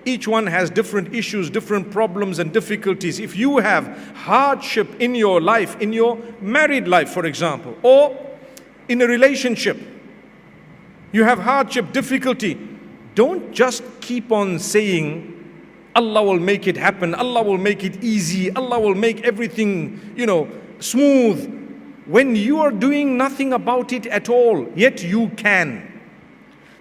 Each one has different issues, different problems and difficulties. If you have hardship in your life, in your married life, for example, or in a relationship, you have hardship, difficulty, don't just keep on saying, Allah will make it happen, Allah will make it easy, Allah will make everything, smooth, when you are doing nothing about it at all, yet you can.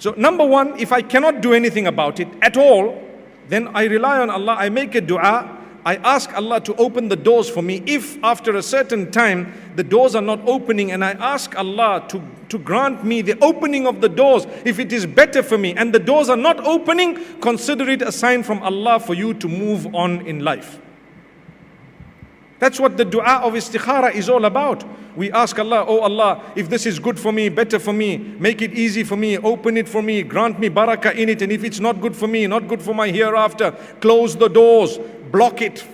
So number one, if I cannot do anything about it at all, then I rely on Allah, I make a dua, I ask Allah to open the doors for me. If after a certain time the doors are not opening, and I ask Allah to grant me the opening of the doors, if it is better for me and the doors are not opening, consider it a sign from Allah for you to move on in life. That's what the dua of istikhara is all about. We ask Allah, oh Allah, if this is good for me, better for me, make it easy for me, open it for me, grant me barakah in it. And if it's not good for me, not good for my hereafter, close the doors, block it,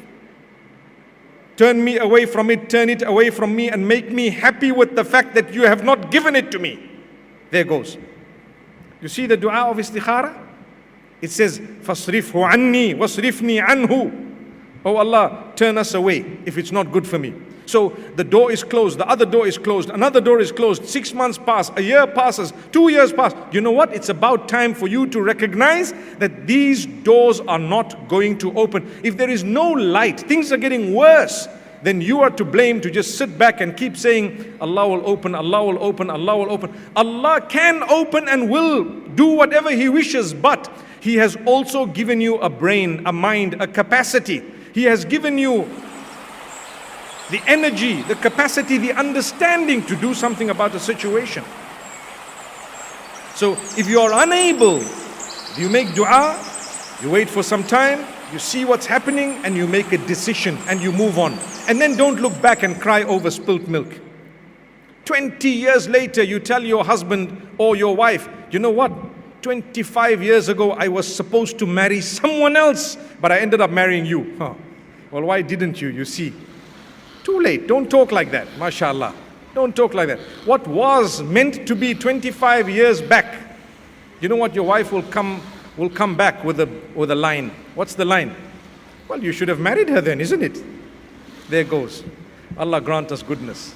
turn me away from it, turn it away from me, and make me happy with the fact that you have not given it to me. There goes. You see the dua of istikhara? It says, فَاصْرِفْهُ عَنِّي وَاصْرِفْنِي عَنْهُ. Oh Allah, turn us away if it's not good for me. So the door is closed, the other door is closed, another door is closed, 6 months pass, a year passes, 2 years pass. You know what? It's about time for you to recognize that these doors are not going to open. If there is no light, things are getting worse, then you are to blame to just sit back and keep saying, Allah will open, Allah will open, Allah will open. Allah can open and will do whatever He wishes, but He has also given you a brain, a mind, a capacity. He has given you the energy, the capacity, the understanding to do something about a situation. So if you are unable, you make dua, you wait for some time, you see what's happening, and you make a decision and you move on. And then don't look back and cry over spilt milk. 20 years later, you tell your husband or your wife, you know what? 25 years ago, I was supposed to marry someone else, but I ended up marrying you. Huh. Well, why didn't you? You see, too late. Don't talk like that, mashallah. Don't talk like that. What was meant to be 25 years back, you know what? Your wife will come back with a line. What's the line? Well, you should have married her then, isn't it? There goes. Allah grant us goodness.